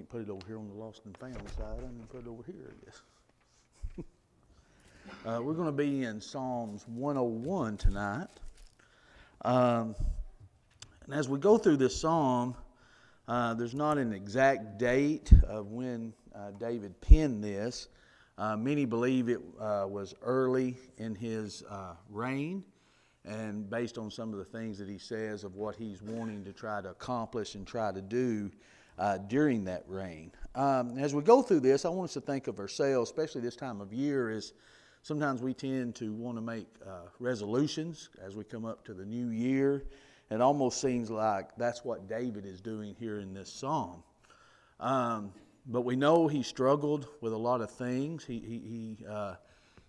can't put it over here on the lost and found side. I'm going to put it over here, I guess. We're going to be in Psalms 101 tonight. And as we go through this psalm, there's not an exact date of when David penned this. Many believe it was early in his reign, and based on some of the things that he says of what he's wanting to try to accomplish and try to do during that reign. As we go through this, I want us to think of ourselves, especially this time of year, is sometimes we tend to want to make resolutions as we come up to the new year. It almost seems like that's what David is doing here in this psalm. But we know he struggled with a lot of things. He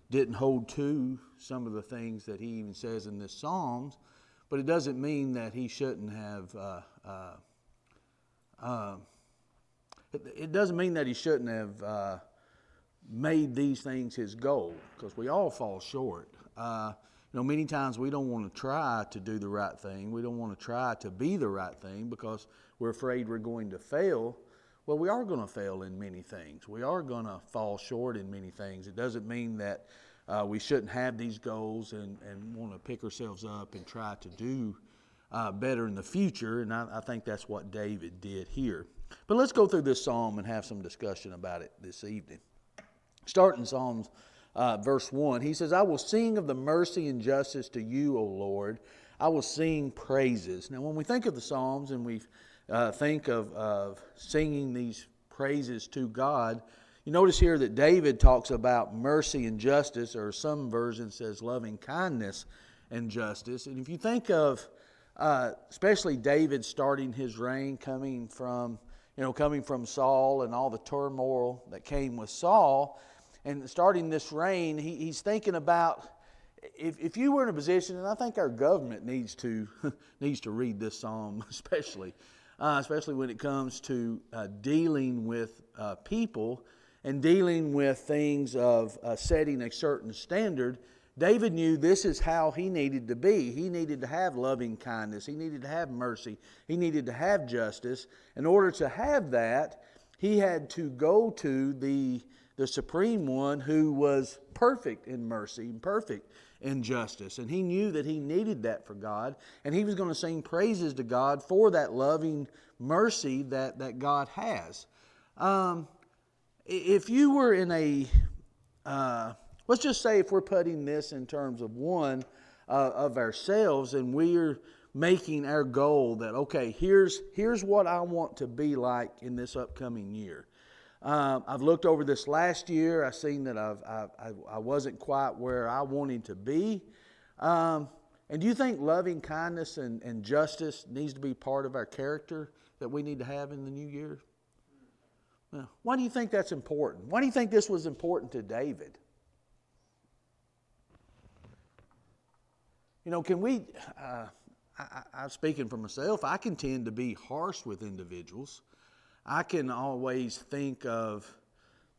didn't hold to some of the things that he even says in this psalms, but it doesn't mean that he shouldn't have. It doesn't mean that he shouldn't have made these things his goal, because we all fall short. Many times we don't want to try to do the right thing. We don't want to try to be the right thing because we're afraid we're going to fail. Well, we are going to fail in many things. We are going to fall short in many things. It doesn't mean that we shouldn't have these goals and want to pick ourselves up and try to do better in the future. And I think that's what David did here. But let's go through this psalm and have some discussion about it this evening. Starting Psalms verse 1, he says, I will sing of the mercy and justice to you, O Lord. I will sing praises. Now, when we think of the Psalms and we think of singing these praises to God, you notice here that David talks about mercy and justice, or some version says loving kindness and justice. And if you think of especially David starting his reign coming from Saul and all the turmoil that came with Saul, and starting this reign, he's thinking about, if you were in a position, and I think our government needs to read this psalm, especially when it comes to dealing with people and dealing with things of setting a certain standard. David knew this is how he needed to be. He needed to have loving kindness. He needed to have mercy. He needed to have justice. In order to have that, he had to go to the Supreme One who was perfect in mercy and perfect in justice. And he knew that he needed that for God. And he was going to sing praises to God for that loving mercy that God has. If you were in a... let's just say if we're putting this in terms of one of ourselves, and we're making our goal that, okay, here's what I want to be like in this upcoming year. I've looked over this last year. I've seen that I wasn't quite where I wanted to be. And do you think loving kindness and justice needs to be part of our character that we need to have in the new year? Why do you think that's important? Why do you think this was important to David? Can we, I'm speaking for myself, I can tend to be harsh with individuals. I can always think of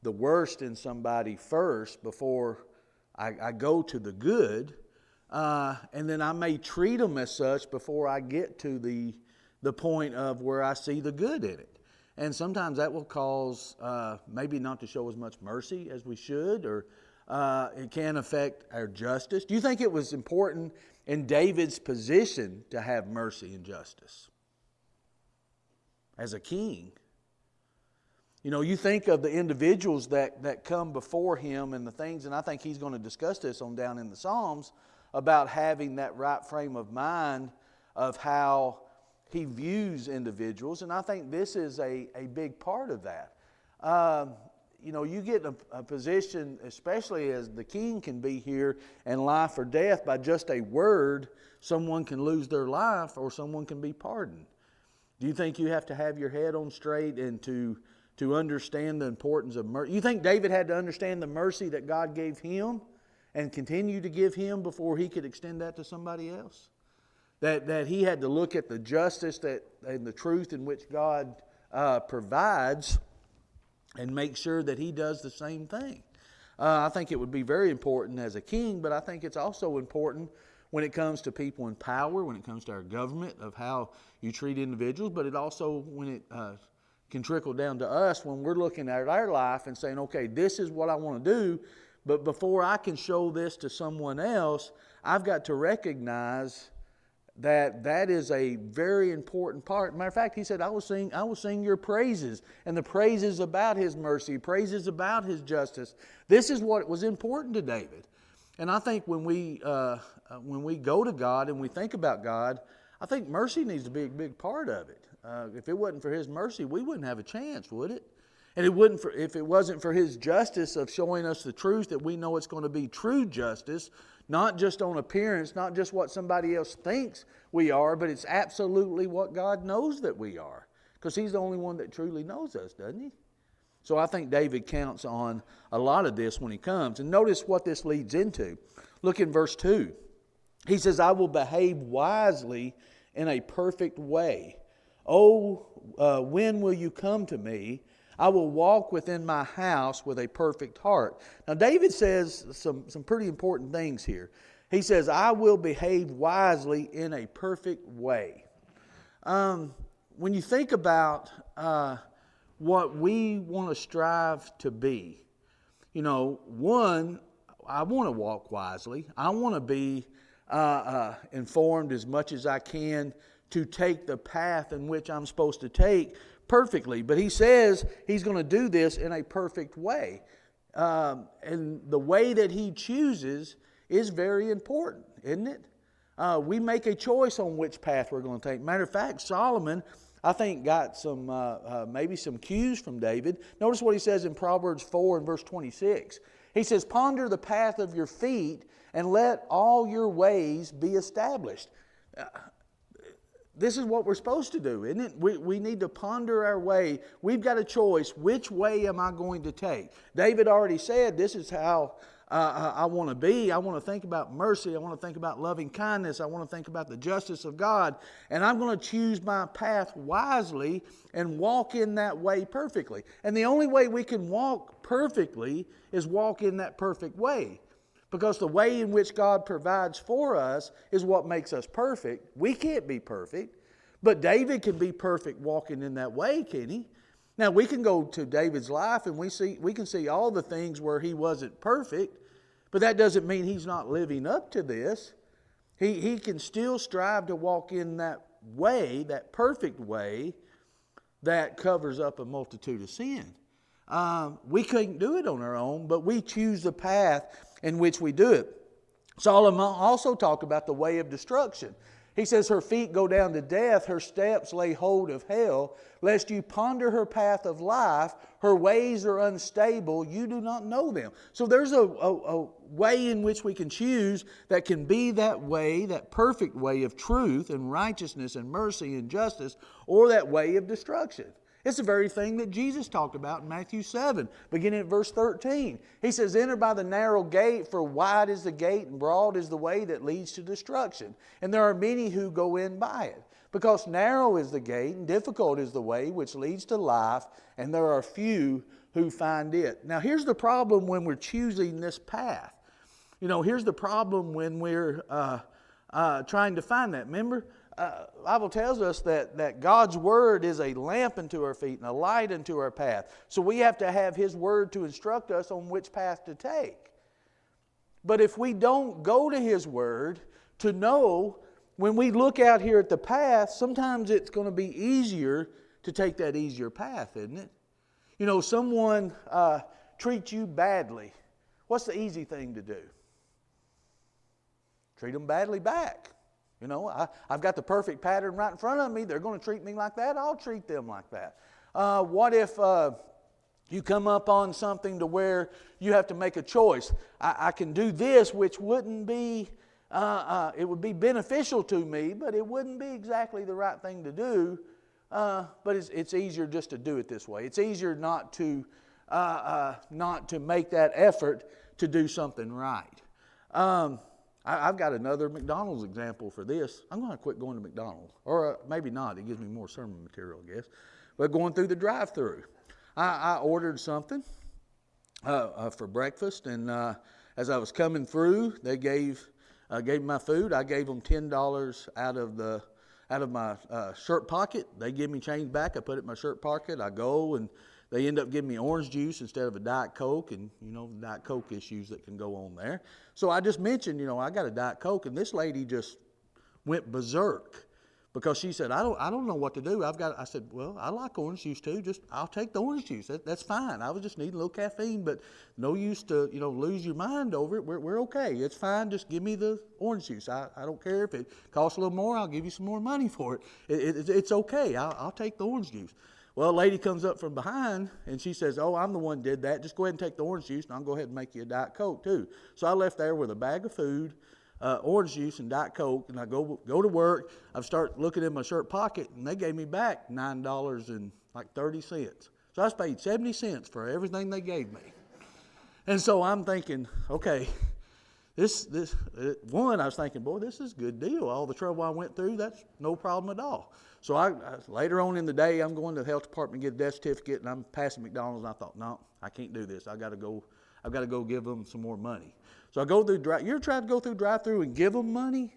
the worst in somebody first before I go to the good. And then I may treat them as such before I get to the point of where I see the good in it. And sometimes that will cause maybe not to show as much mercy as we should, or it can affect our justice. Do you think it was important in David's position to have mercy and justice as a king? You think of the individuals that come before him and the things, and I think he's going to discuss this on down in the Psalms, about having that right frame of mind of how he views individuals. And I think this is a big part of that. You get a position, especially as the king can be here, and life or death, by just a word, someone can lose their life or someone can be pardoned. Do you think you have to have your head on straight and to understand the importance of mercy? You think David had to understand the mercy that God gave him and continue to give him before he could extend that to somebody else? That he had to look at the justice and the truth in which God provides and make sure that he does the same thing. I think it would be very important as a king, but I think it's also important when it comes to people in power, when it comes to our government, of how you treat individuals, but it also when it can trickle down to us when we're looking at our life and saying, okay, this is what I want to do, but before I can show this to someone else, I've got to recognize that is a very important part. Matter of fact, he said, I will sing your praises, and the praises about his mercy, praises about his justice. This is what was important to David. And I think when we go to God and we think about God, I think mercy needs to be a big part of it. If it wasn't for his mercy, we wouldn't have a chance, would it? And if it wasn't for his justice of showing us the truth, that we know it's going to be true justice, not just on appearance, not just what somebody else thinks we are, but it's absolutely what God knows that we are. Because he's the only one that truly knows us, doesn't he? So I think David counts on a lot of this when he comes. And notice what this leads into. Look in verse 2. He says, I will behave wisely in a perfect way. Oh, when will you come to me? I will walk within my house with a perfect heart. Now David says some pretty important things here. He says, I will behave wisely in a perfect way. When you think about what we want to strive to be, one, I want to walk wisely. I want to be informed as much as I can to take the path in which I'm supposed to take perfectly. But he says he's going to do this in a perfect way. And the way that he chooses is very important, isn't it? We make a choice on which path we're going to take. Matter of fact, Solomon, I think, got some maybe some cues from David. Notice what he says in Proverbs 4 and verse 26. He says, ponder the path of your feet and let all your ways be established. This is what we're supposed to do, isn't it? We need to ponder our way. We've got a choice. Which way am I going to take? David already said, this is how I want to be. I want to think about mercy. I want to think about loving kindness. I want to think about the justice of God. And I'm going to choose my path wisely and walk in that way perfectly. And the only way we can walk perfectly is walk in that perfect way. Because the way in which God provides for us is what makes us perfect. We can't be perfect, but David can be perfect walking in that way, can he? Now we can go to David's life and we can see all the things where he wasn't perfect, but that doesn't mean he's not living up to this. He can still strive to walk in that way, that perfect way that covers up a multitude of sin. We couldn't do it on our own, but we choose the path in which we do it. Solomon also talked about the way of destruction. He says, her feet go down to death, her steps lay hold of hell, lest you ponder her path of life, her ways are unstable, you do not know them. So there's a way in which we can choose that can be that way, that perfect way of truth and righteousness and mercy and justice, or that way of destruction. It's the very thing that Jesus talked about in Matthew 7, beginning at verse 13. He says, enter by the narrow gate, for wide is the gate and broad is the way that leads to destruction. And there are many who go in by it. Because narrow is the gate and difficult is the way which leads to life, and there are few who find it. Now here's the problem when we're choosing this path. Here's the problem when we're trying to find that. Remember? The Bible tells us that God's Word is a lamp unto our feet and a light unto our path. So we have to have His Word to instruct us on which path to take. But if we don't go to His Word to know, when we look out here at the path, sometimes it's going to be easier to take that easier path, isn't it? Someone treats you badly. What's the easy thing to do? Treat them badly back. I've got the perfect pattern right in front of me. They're going to treat me like that. I'll treat them like that. What if you come up on something to where you have to make a choice? I can do this, which wouldn't be, it would be beneficial to me, but it wouldn't be exactly the right thing to do. But it's easier just to do it this way. It's easier not to make that effort to do something right. I've got another McDonald's example for this. I'm going to quit going to McDonald's. Or maybe not. It gives me more sermon material, I guess. But going through the drive-thru. I ordered something for breakfast. And as I was coming through, they gave me my food. I gave them $10 out of out of my shirt pocket. They give me change back. I put it in my shirt pocket. I go, and they end up giving me orange juice instead of a Diet Coke, and the Diet Coke issues that can go on there. So I just mentioned, I got a Diet Coke, and this lady just went berserk because she said, I don't know what to do. I said, well, I like orange juice too. I'll take the orange juice. That's fine. I was just needing a little caffeine, but no use to, lose your mind over it. We're okay. It's fine. Just give me the orange juice. I don't care if it costs a little more. I'll give you some more money for it. It's okay. I'll take the orange juice. Well, a lady comes up from behind, and she says, oh, I'm the one who did that. Just go ahead and take the orange juice, and I'll go ahead and make you a Diet Coke too. So I left there with a bag of food, orange juice and Diet Coke, and I go to work. I start looking in my shirt pocket, and they gave me back $9.30. So I paid 70 cents for everything they gave me. And so I'm thinking, okay, I was thinking, boy, this is a good deal. All the trouble I went through, that's no problem at all. So I later on in the day, I'm going to the health department to get a death certificate, and I'm passing McDonald's, and I thought, no, I can't do this. I've got to go give them some more money. So I go through you ever tried to go through drive-through and give them money?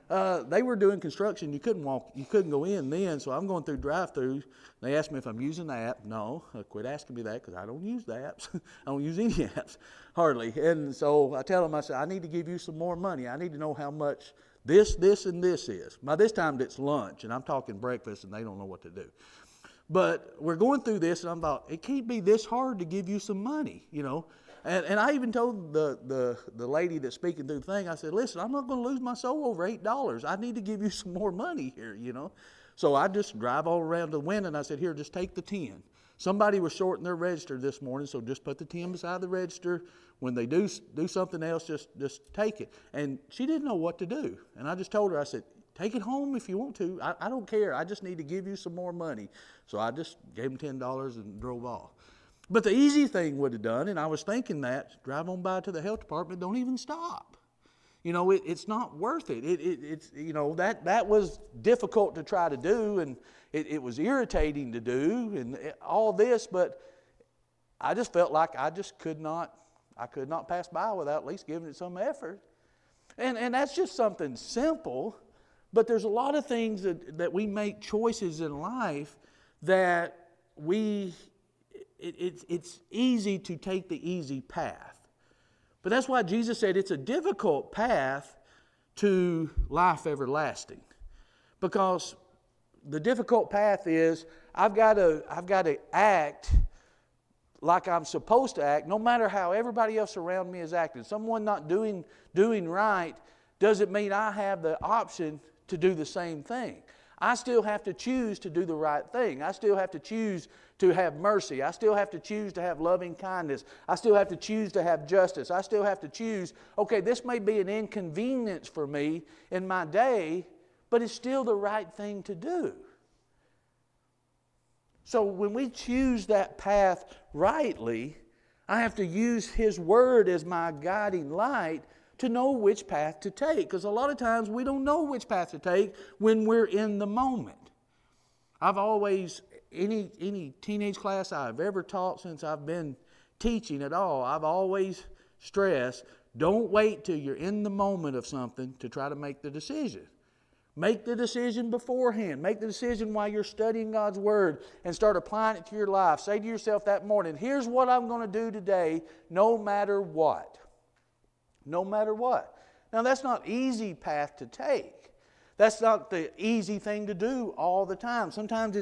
They were doing construction. You couldn't go in then, so I'm going through drive-through. They asked me if I'm using the app. No, quit asking me that because I don't use the apps. I don't use any apps, hardly. And so I tell them, I said, I need to give you some more money. I need to know how much this, and this is. By this time, it's lunch, and I'm talking breakfast, and they don't know what to do. But we're going through this, and I thought, it can't be this hard to give you some money, And I even told the lady that's speaking through the thing, I said, listen, I'm not going to lose my soul over $8. I need to give you some more money here, So I just drive all around the window, and I said, here, just take the 10. Somebody was shorting their register this morning, so just put the 10 beside the register. When they do something else, just take it. And she didn't know what to do. And I just told her, I said, take it home if you want to. I don't care. I just need to give you some more money. So I just gave them $10 and drove off. But the easy thing would have done, and I was thinking that, drive on by to the health department, don't even stop. It's not worth it. It's that was difficult to try to do, and it was irritating to do, and all this, but I just felt like I could not pass by without at least giving it some effort. And that's just something simple, but there's a lot of things that we make choices in life that it's easy to take the easy path. But that's why Jesus said it's a difficult path to life everlasting. Because the difficult path is I've got to act like I'm supposed to act, no matter how everybody else around me is acting. Someone not doing right doesn't mean I have the option to do the same thing. I still have to choose to do the right thing. I still have to choose to have mercy. I still have to choose to have loving kindness. I still have to choose to have justice. I still have to choose, okay, this may be an inconvenience for me in my day, but it's still the right thing to do. So when we choose that path rightly, I have to use His Word as my guiding light to know which path to take. Because a lot of times we don't know which path to take when we're in the moment. I've always, any teenage class I've ever taught since I've been teaching at all, I've always stressed, don't wait till you're in the moment of something to try to make the decision. Make the decision beforehand. Make the decision while you're studying God's Word and start applying it to your life. Say to yourself that morning, here's what I'm going to do today, no matter what. No matter what. Now, that's not an easy path to take. That's not the easy thing to do all the time. Sometimes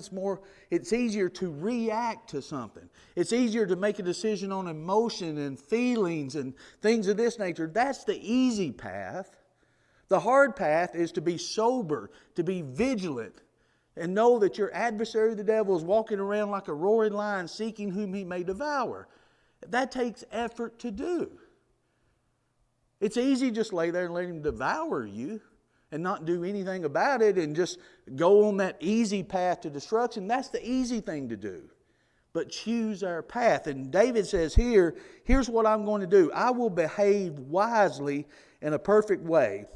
it's easier to react to something. It's easier to make a decision on emotion and feelings and things of this nature. That's the easy path. The hard path is to be sober, to be vigilant, and know that your adversary, the devil, is walking around like a roaring lion seeking whom he may devour. That takes effort to do. It's easy just lay there and let him devour you and not do anything about it and just go on that easy path to destruction. That's the easy thing to do. But choose our path. And David says here's what I'm going to do. I will behave wisely in a perfect way.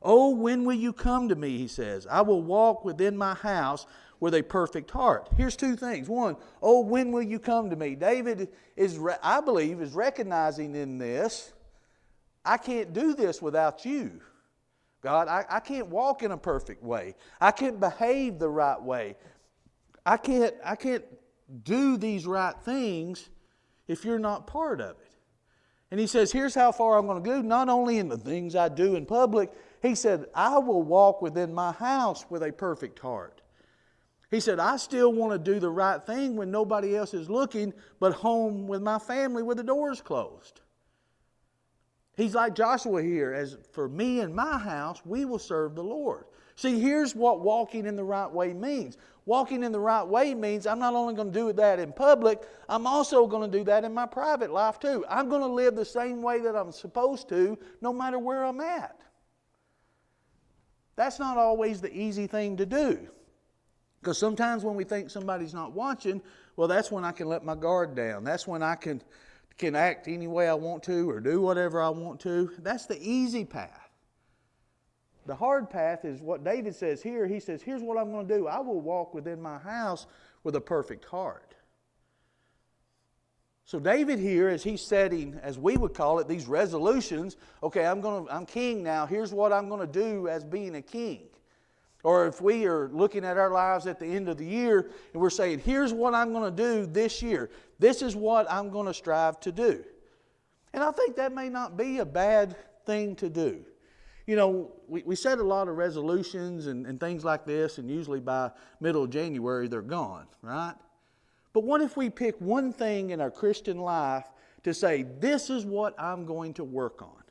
Oh, when will you come to me, he says. I will walk within my house with a perfect heart. Here's two things. One, oh, when will you come to me? David I believe, is recognizing in this, I can't do this without you. God, I can't walk in a perfect way. I can't behave the right way. I can't do these right things if you're not part of it. And he says, here's how far I'm going to go, not only in the things I do in public. He said, I will walk within my house with a perfect heart. He said, I still want to do the right thing when nobody else is looking, but home with my family with the doors closed. He's like Joshua here, as for me and my house, we will serve the Lord. See, here's what walking in the right way means. Walking in the right way means I'm not only going to do that in public, I'm also going to do that in my private life too. I'm going to live the same way that I'm supposed to, no matter where I'm at. That's not always the easy thing to do. Because sometimes when we think somebody's not watching, well, that's when I can let my guard down. That's when I can act any way I want to or do whatever I want to. That's the easy path. The hard path is what David says here. He says, here's what I'm going to do. I will walk within my house with a perfect heart. So David here, as he's setting, as we would call it, these resolutions, okay, I'm king now. Here's what I'm going to do as being a king. Or if we are looking at our lives at the end of the year and we're saying, here's what I'm going to do this year. This is what I'm going to strive to do. And I think that may not be a bad thing to do. You know, we set a lot of resolutions and things like this, and usually by middle of January they're gone, right? But what if we pick one thing in our Christian life to say, this is what I'm going to work on?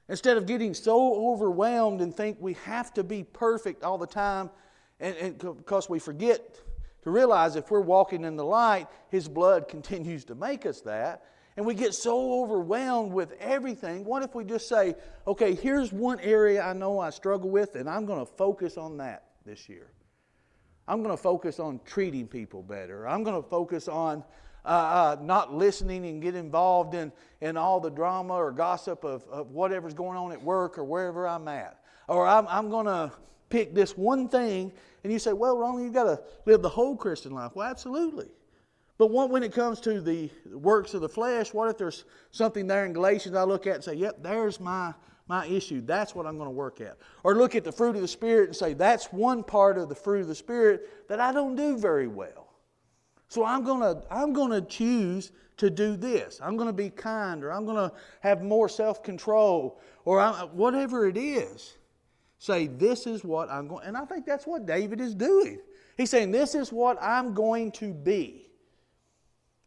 Instead of getting so overwhelmed and think we have to be perfect all the time, and because we forget to realize if we're walking in the light, His blood continues to make us that. And we get so overwhelmed with everything. What if we just say, okay, here's one area I know I struggle with, and I'm going to focus on that this year. I'm going to focus on treating people better. I'm going to focus on not listening and get involved in all the drama or gossip of whatever's going on at work or wherever I'm at. Or I'm going to pick this one thing. And you say, well, Ronald, you've got to live the whole Christian life. Well, absolutely. But when it comes to the works of the flesh, what if there's something there in Galatians I look at and say, yep, there's my issue. That's what I'm going to work at. Or look at the fruit of the Spirit and say, that's one part of the fruit of the Spirit that I don't do very well. So I'm going to choose to do this. I'm going to be kind, or I'm going to have more self-control, or whatever it is. Say, this is what I'm going. And I think that's what David is doing. He's saying, this is what I'm going to be.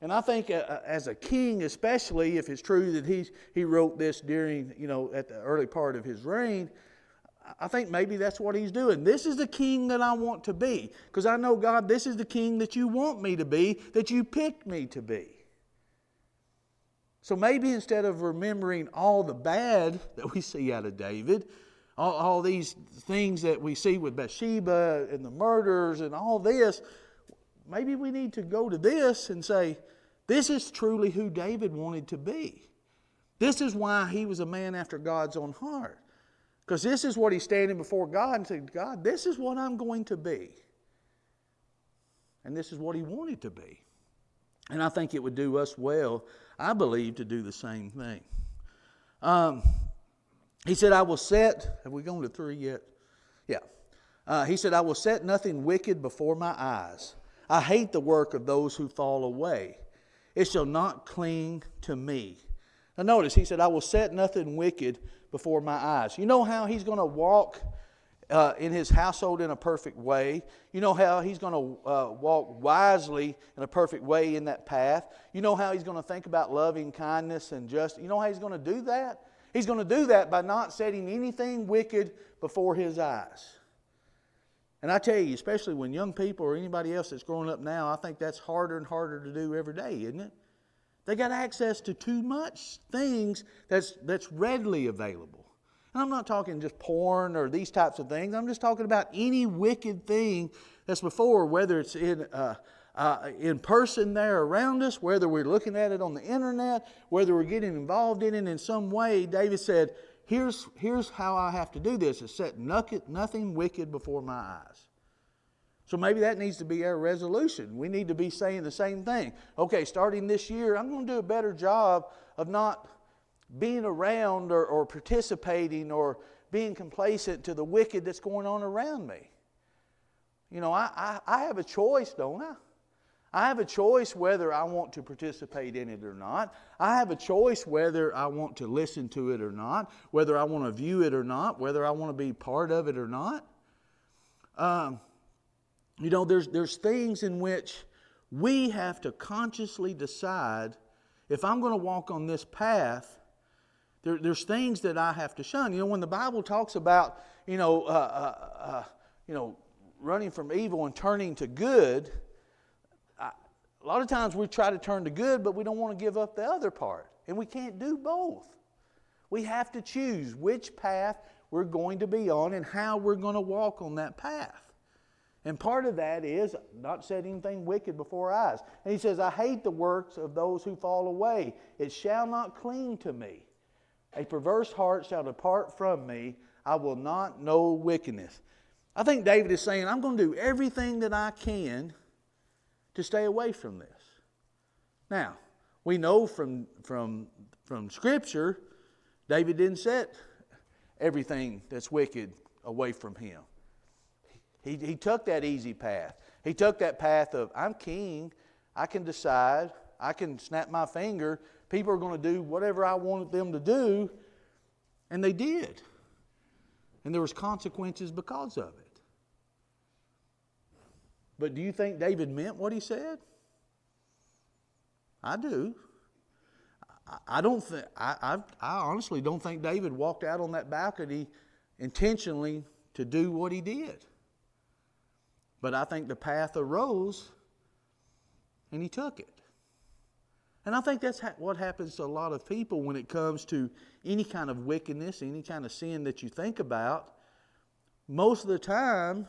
And I think as a king, especially if it's true that he wrote this during, at the early part of his reign, I think maybe that's what he's doing. This is the king that I want to be. Because I know, God, this is the king that you want me to be, that you picked me to be. So maybe instead of remembering all the bad that we see out of David, all these things that we see with Bathsheba and the murders and all this, maybe we need to go to this and say, this is truly who David wanted to be. This is why he was a man after God's own heart. Because this is what he's standing before God and saying, God, this is what I'm going to be. And this is what he wanted to be. And I think it would do us well, I believe, to do the same thing. He said, I will set, have we gone to 3 yet? Yeah. He said, I will set nothing wicked before my eyes. I hate the work of those who fall away. It shall not cling to me. Now notice, he said, I will set nothing wicked before my eyes. You know how he's going to walk in his household in a perfect way? You know how he's going to walk wisely in a perfect way in that path? You know how he's going to think about loving kindness and justice? You know how he's going to do that? He's going to do that by not setting anything wicked before his eyes. And I tell you, especially when young people or anybody else that's growing up now, I think that's harder and harder to do every day, isn't it? They got access to too much things that's readily available. And I'm not talking just porn or these types of things. I'm just talking about any wicked thing that's before, whether it's in person there around us, whether we're looking at it on the internet, whether we're getting involved in it in some way. David said, Here's how I have to do this, is set nothing wicked before my eyes. So maybe that needs to be our resolution. We need to be saying the same thing. Okay, starting this year, I'm going to do a better job of not being around or participating or being complacent to the wicked that's going on around me. You know, I have a choice, don't I? I have a choice whether I want to participate in it or not. I have a choice whether I want to listen to it or not, whether I want to view it or not, whether I want to be part of it or not. You know, there's things in which we have to consciously decide, if I'm going to walk on this path, there's things that I have to shun. You know, when the Bible talks about, running from evil and turning to good, a lot of times we try to turn to good, but we don't want to give up the other part. And we can't do both. We have to choose which path we're going to be on and how we're going to walk on that path. And part of that is not setting anything wicked before our eyes. And he says, I hate the works of those who fall away. It shall not cling to me. A perverse heart shall depart from me. I will not know wickedness. I think David is saying, I'm going to do everything that I can to stay away from this. Now, we know from Scripture, David didn't set everything that's wicked away from him. He took that easy path. He took that path of, I'm king, I can decide, I can snap my finger, people are going to do whatever I wanted them to do, and they did. And there was consequences because of it. But do you think David meant what he said? I do. I honestly don't think David walked out on that balcony intentionally to do what he did. But I think the path arose and he took it. And I think that's what happens to a lot of people when it comes to any kind of wickedness, any kind of sin that you think about. Most of the time,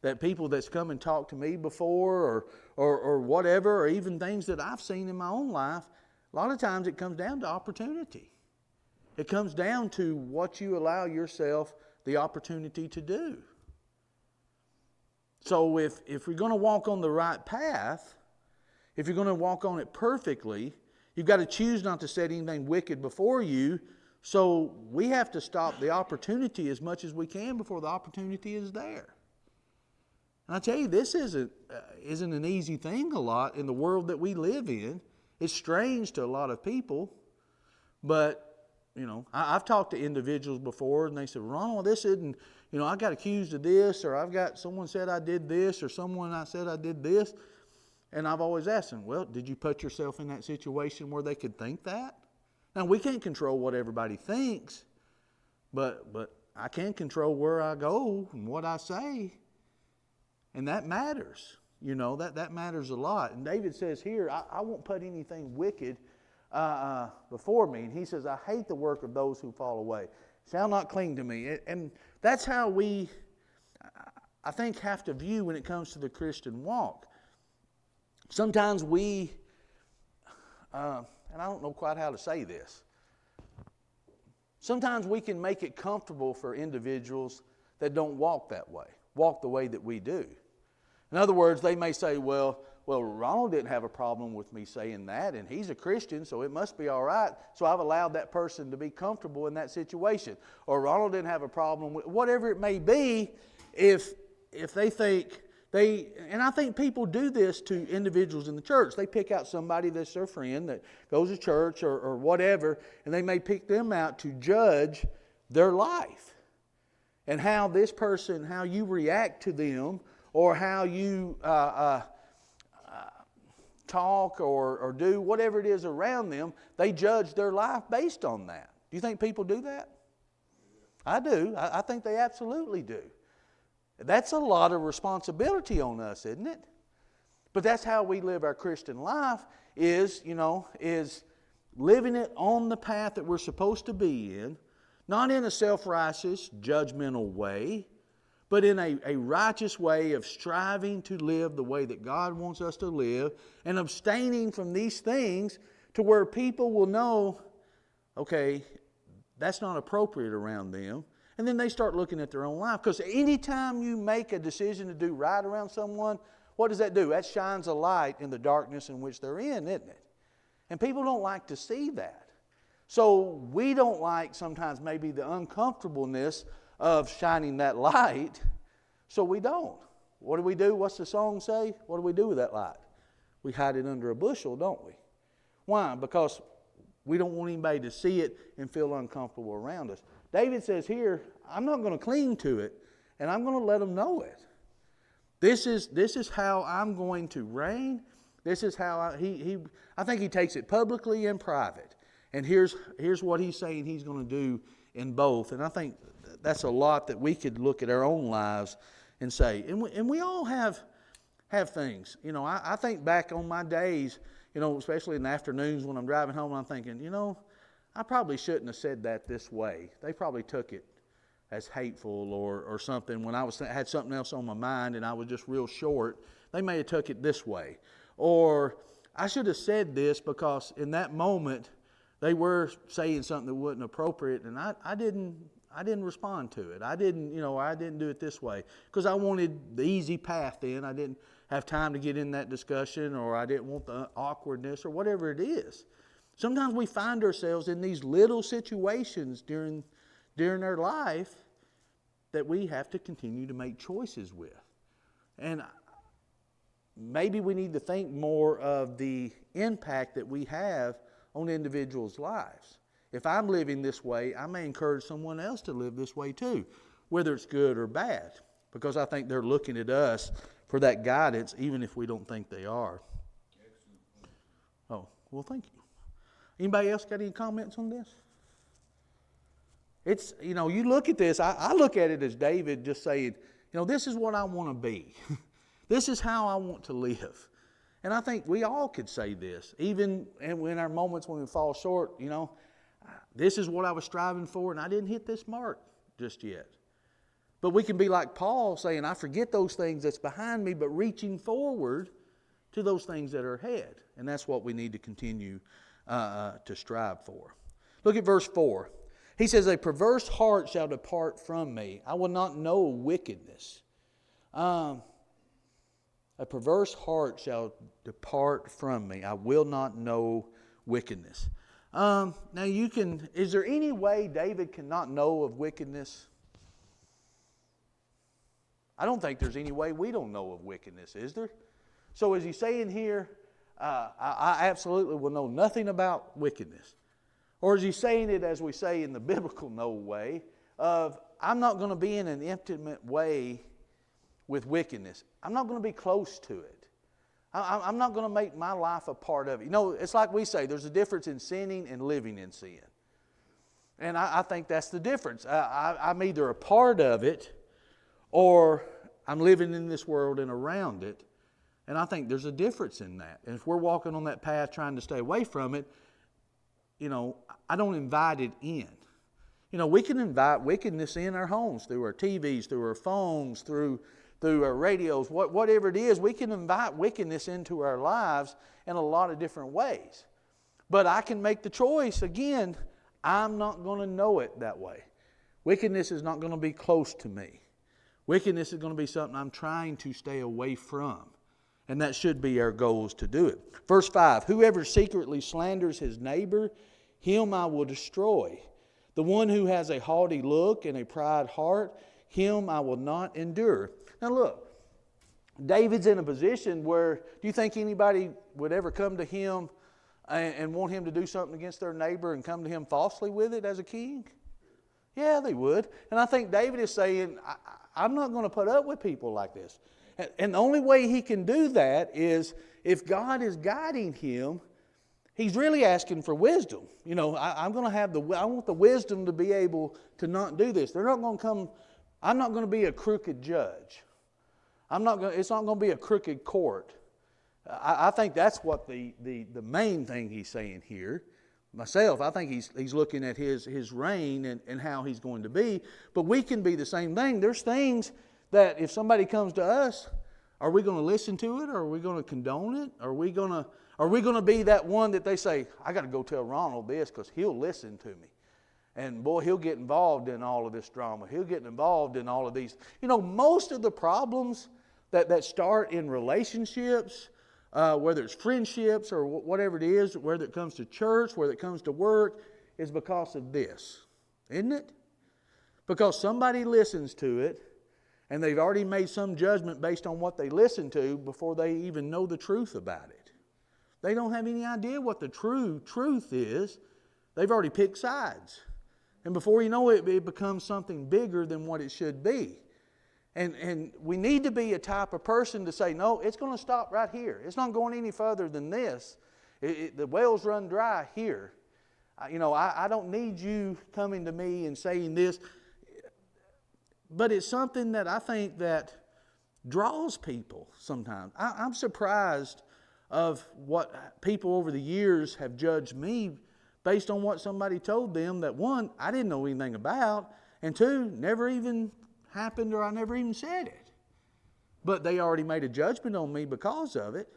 that people that's come and talked to me before or whatever, or even things that I've seen in my own life, a lot of times it comes down to opportunity. It comes down to what you allow yourself the opportunity to do. So if we're going to walk on the right path, if you're going to walk on it perfectly, you've got to choose not to set anything wicked before you. So we have to stop the opportunity as much as we can before the opportunity is there. And I tell you, this isn't an easy thing a lot in the world that we live in. It's strange to a lot of people. But, you know, I've talked to individuals before and they said, Ronald, this isn't, you know, I got accused of this, or someone said I did this, or I said I did this. And I've always asked them, well, did you put yourself in that situation where they could think that? Now, we can't control what everybody thinks, but I can control where I go and what I say. And that matters. You know, that matters a lot. And David says here, I won't put anything wicked before me. And he says, I hate the work of those who fall away. Shall not cling to me. And that's how we, I think, have to view when it comes to the Christian walk. Sometimes we, and I don't know quite how to say this, sometimes we can make it comfortable for individuals that don't walk that way, walk the way that we do. In other words, they may say, well, Ronald didn't have a problem with me saying that, and he's a Christian, so it must be all right. So I've allowed that person to be comfortable in that situation. Or Ronald didn't have a problem with whatever it may be. If they think and I think people do this to individuals in the church. They pick out somebody that's their friend that goes to church or whatever, and they may pick them out to judge their life and how this person, how you react to them, or how you talk or do whatever it is around them. They judge their life based on that. Do you think people do that? I do. I think they absolutely do. That's a lot of responsibility on us, isn't it? But that's how we live our Christian life, is living it on the path that we're supposed to be in, not in a self-righteous, judgmental way, but in a righteous way of striving to live the way that God wants us to live, and abstaining from these things to where people will know, okay, that's not appropriate around them. And then they start looking at their own life. Because anytime you make a decision to do right around someone, what does that do? That shines a light in the darkness in which they're in, isn't it? And people don't like to see that. So we don't like sometimes maybe the uncomfortableness of shining that light, so we don't. What do? What's the song say? What do we do with that light? We hide it under a bushel, don't we? Why? Because we don't want anybody to see it and feel uncomfortable around us. David says here, I'm not going to cling to it, and I'm going to let them know it. This is how I'm going to reign. This is how I think he takes it publicly and private. And here's what he's saying he's going to do in both. And I think that's a lot that we could look at our own lives and say. And we all have things. You know, I think back on my days, you know, especially in the afternoons when I'm driving home, I'm thinking, you know, I probably shouldn't have said that this way. They probably took it as hateful or something. When I had something else on my mind and I was just real short, they may have took it this way. Or I should have said this because in that moment they were saying something that wasn't appropriate, and I didn't respond to it. I didn't do it this way because I wanted the easy path then. I didn't have time to get in that discussion, or I didn't want the awkwardness or whatever it is. Sometimes we find ourselves in these little situations during our life that we have to continue to make choices with. And maybe we need to think more of the impact that we have on individuals' lives. If I'm living this way, I may encourage someone else to live this way too, whether it's good or bad, because I think they're looking at us for that guidance, even if we don't think they are. Oh, well, thank you. Anybody else got any comments on this? It's, you know, you look at this, I look at it as David just saying, you know, this is what I want to be. This is how I want to live. And I think we all could say this, even in our moments when we fall short, you know, this is what I was striving for and I didn't hit this mark just yet. But we can be like Paul saying, I forget those things that's behind me, but reaching forward to those things that are ahead. And that's what we need to continue to strive for. Look at verse 4. He says, a perverse heart shall depart from me. I will not know wickedness. A perverse heart shall depart from me. I will not know wickedness. Now is there any way David cannot know of wickedness? I don't think there's any way we don't know of wickedness, is there? So is he saying here, I absolutely will know nothing about wickedness? Or is he saying it as we say in the biblical no way of, I'm not going to be in an intimate way with wickedness. I'm not going to be close to it. I'm not going to make my life a part of it. You know, it's like we say, there's a difference in sinning and living in sin. And I think that's the difference. I'm either a part of it or I'm living in this world and around it. And I think there's a difference in that. And if we're walking on that path trying to stay away from it, you know, I don't invite it in. You know, we can invite wickedness in our homes through our TVs, through our phones, through our radios, whatever it is. We can invite wickedness into our lives in a lot of different ways. But I can make the choice, again, I'm not going to know it that way. Wickedness is not going to be close to me. Wickedness is going to be something I'm trying to stay away from. And that should be our goal, is to do it. Verse 5, whoever secretly slanders his neighbor, him I will destroy. The one who has a haughty look and a proud heart, him I will not endure. Now look, David's in a position where, do you think anybody would ever come to him and want him to do something against their neighbor and come to him falsely with it as a king? Yeah, they would. And I think David is saying, I'm not going to put up with people like this. And the only way he can do that is if God is guiding him, he's really asking for wisdom. You know, I want the wisdom to be able to not do this. They're not going to come. I'm not going to be a crooked judge. It's not going to be a crooked court. I think that's what the main thing he's saying here. Myself, I think he's looking at his reign and how he's going to be. But we can be the same thing. There's things that if somebody comes to us, are we going to listen to it? Or are we going to condone it? Are we going to be that one that they say, I got to go tell Ronald this because he'll listen to me. And boy, he'll get involved in all of this drama. He'll get involved in all of these. You know, most of the problems that start in relationships, whether it's friendships or whatever it is, whether it comes to church, whether it comes to work, is because of this, isn't it? Because somebody listens to it, and they've already made some judgment based on what they listen to before they even know the truth about it. They don't have any idea what the true truth is. They've already picked sides. And before you know it, it becomes something bigger than what it should be. And we need to be a type of person to say, no, it's going to stop right here. It's not going any further than this. The wells run dry here. I don't need you coming to me and saying this. But it's something that I think that draws people sometimes. I'm surprised of what people over the years have judged me based on what somebody told them that, one, I didn't know anything about, and two, never even happened or I never even said it. But they already made a judgment on me because of it.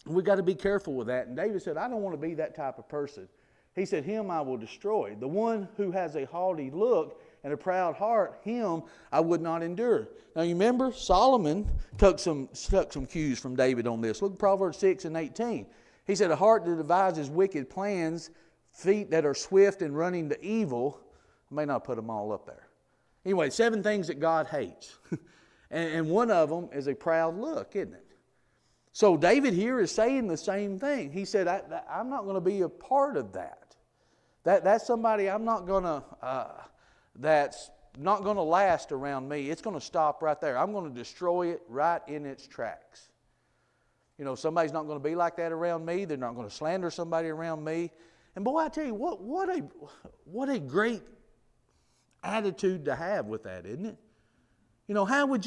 We got to be careful with that. And David said, I don't want to be that type of person. He said, him I will destroy. The one who has a haughty look and a proud heart, him I would not endure. Now you remember, Solomon took some cues from David on this. Look at Proverbs 6 and 18. He said, a heart that devises wicked plans, feet that are swift in running to evil. I may not put them all up there. Anyway, 7 things that God hates. and one of them is a proud look, isn't it? So David here is saying the same thing. He said, I'm not going to be a part of that. That's somebody I'm not going to, that's not going to last around me. It's going to stop right there. I'm going to destroy it right in its tracks. Somebody's not going to be like that around me. They're not going to slander somebody around me. And boy, I tell you, what a great attitude to have with that, isn't it? How would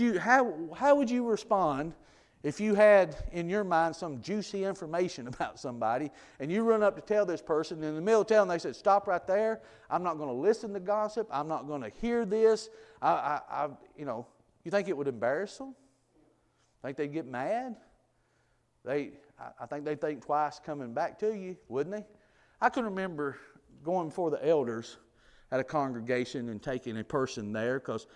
you respond if you had in your mind some juicy information about somebody and you run up to tell this person, and in the middle of telling, they said, stop right there. I'm not going to listen to gossip. I'm not going to hear this. You think it would embarrass them? Think they'd get mad? I think they'd think twice coming back to you, wouldn't they? I can remember going before the elders at a congregation and taking a person there, because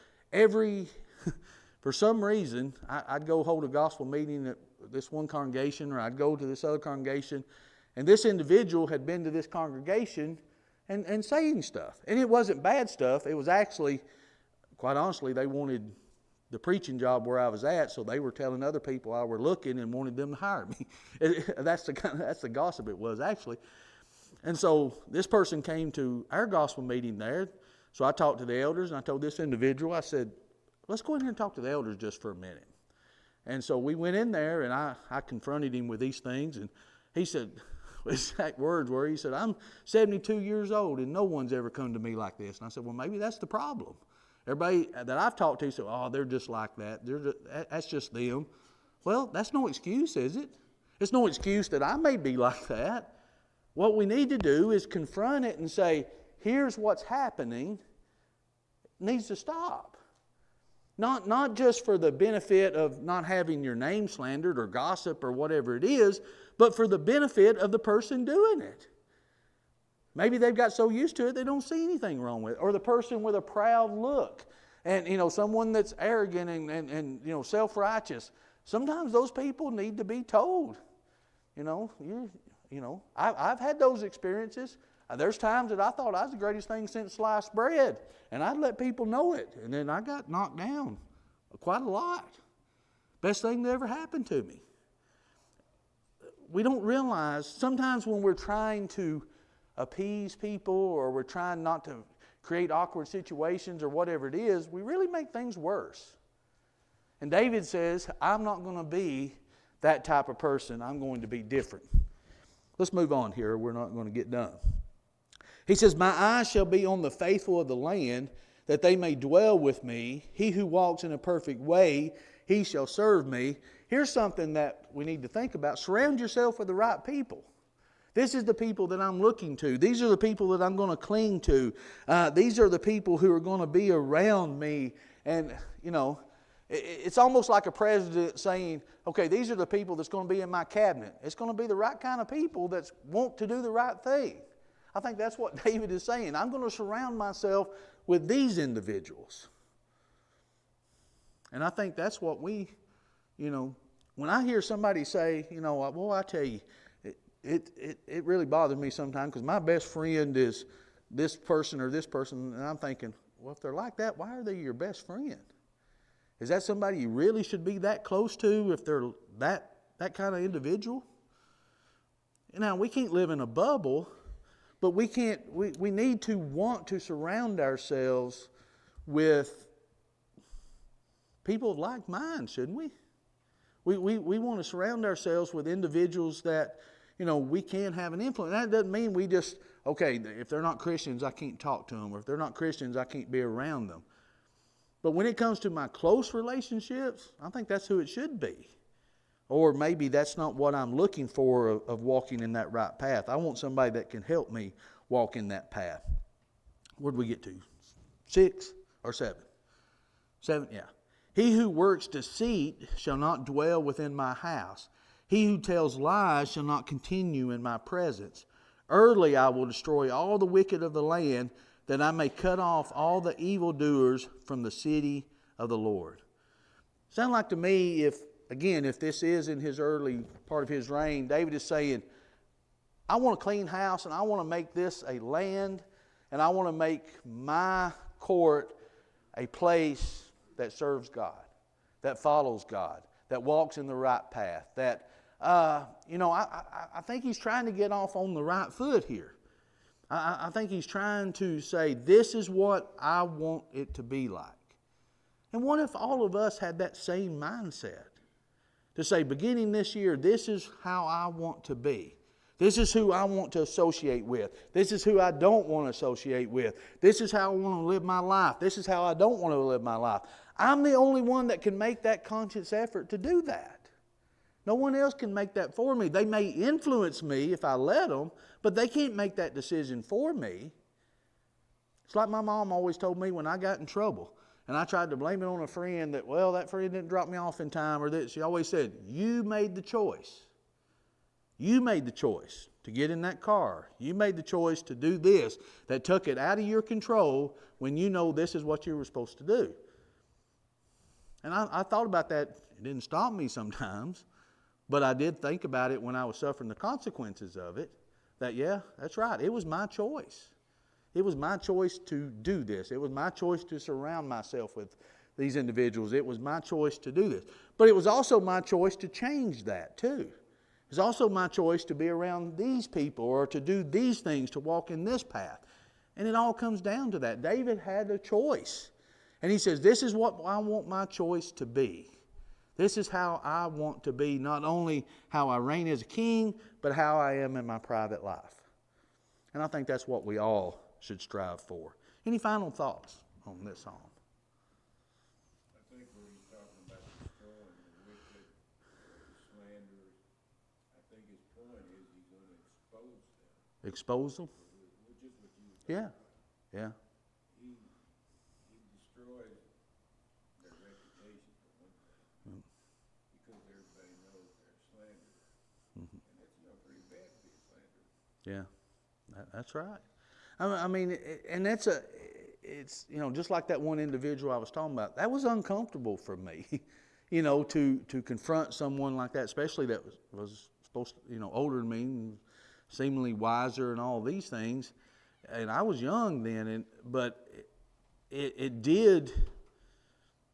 for some reason, I'd go hold a gospel meeting at this one congregation, or I'd go to this other congregation, and this individual had been to this congregation and saying stuff. And it wasn't bad stuff. It was actually, quite honestly, they wanted the preaching job where I was at, so they were telling other people I were looking and wanted them to hire me. That's the gossip it was, actually. And so this person came to our gospel meeting there. So I talked to the elders, and I told this individual, I said, let's go in here and talk to the elders just for a minute. And so we went in there, and I confronted him with these things, and he said, his exact words were, he said, I'm 72 years old, and no one's ever come to me like this. And I said, well, maybe that's the problem. Everybody that I've talked to said, oh, they're just like that. That's just them. Well, that's no excuse, is it? It's no excuse that I may be like that. What we need to do is confront it and say, here's what's happening. It needs to stop. Not just for the benefit of not having your name slandered or gossip or whatever it is, but for the benefit of the person doing it. Maybe they've got so used to it they don't see anything wrong with it. Or the person with a proud look. And someone that's arrogant and self-righteous. Sometimes those people need to be told. I've had those experiences. There's times that I thought I was the greatest thing since sliced bread. And I'd let people know it. And then I got knocked down quite a lot. Best thing that ever happened to me. We don't realize sometimes when we're trying to appease people, or we're trying not to create awkward situations or whatever it is, we really make things worse. And David says, I'm not going to be that type of person. I'm going to be different. Let's move on here. We're not going to get done. He says, my eyes shall be on the faithful of the land, that they may dwell with me. He who walks in a perfect way, he shall serve me. Here's something that we need to think about. Surround yourself with the right people. This is the people that I'm looking to. These are the people that I'm going to cling to. These are the people who are going to be around me. And, it's almost like a president saying, okay, these are the people that's going to be in my cabinet. It's going to be the right kind of people that want to do the right thing. I think that's what David is saying. I'm going to surround myself with these individuals. And I think that's what we, when I hear somebody say, well, I tell you, it really bothers me sometimes because my best friend is this person or this person, and I'm thinking, well, if they're like that, why are they your best friend? Is that somebody you really should be that close to if they're that kind of individual? Now, we can't live in a bubble, but we need to want to surround ourselves with people of like mind, shouldn't we? We want to surround ourselves with individuals that, we can have an influence. That doesn't mean we just, okay, if they're not Christians, I can't talk to them. Or if they're not Christians, I can't be around them. But when it comes to my close relationships, I think that's who it should be. Or maybe that's not what I'm looking for of walking in that right path. I want somebody that can help me walk in that path. Where did we get to? 6 or 7? 7, yeah. He who works deceit shall not dwell within my house. He who tells lies shall not continue in my presence. Early I will destroy all the wicked of the land, that I may cut off all the evildoers from the city of the Lord. Sound like to me, if this is in his early part of his reign, David is saying, I want a clean house, and I want to make this a land, and I want to make my court a place that serves God, that follows God, that walks in the right path, that, I think he's trying to get off on the right foot here. I think he's trying to say, this is what I want it to be like. And what if all of us had that same mindset? To say, beginning this year, this is how I want to be. This is who I want to associate with. This is who I don't want to associate with. This is how I want to live my life. This is how I don't want to live my life. I'm the only one that can make that conscious effort to do that. No one else can make that for me. They may influence me if I let them, but they can't make that decision for me. It's like my mom always told me when I got in trouble, and I tried to blame it on a friend that, that friend didn't drop me off in time, or that. She always said, you made the choice. You made the choice to get in that car. You made the choice to do this that took it out of your control when you know this is what you were supposed to do. And I thought about that. It didn't stop me sometimes, but I did think about it when I was suffering the consequences of it, that, that's right. It was my choice. It was my choice to do this. It was my choice to surround myself with these individuals. It was my choice to do this. But it was also my choice to change that too. It's also my choice to be around these people or to do these things, to walk in this path. And it all comes down to that. David had a choice. And he says, this is what I want my choice to be. This is how I want to be, not only how I reign as a king, but how I am in my private life. And I think that's what we all should strive for. Any final thoughts on this psalm? I think when he's talking about destroying the wicked, the slanderers, I think his point is he's going to expose them. Expose them? Which is what you were talking about. Yeah. He destroys their reputation for one thing, because everybody knows they're slanderers. Mm-hmm. And it's pretty bad to be a slanderer. Yeah, that's right. I mean, and it's just like that one individual I was talking about. That was uncomfortable for me, to confront someone like that, especially that was supposed to, older than me and seemingly wiser and all these things. And I was young then, but it did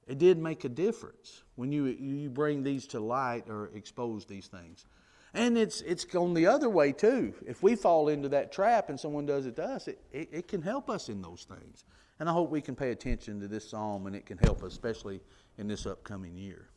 make a difference when you bring these to light or expose these things. And it's gone the other way too. If we fall into that trap and someone does it to us, it can help us in those things. And I hope we can pay attention to this psalm and it can help us, especially in this upcoming year.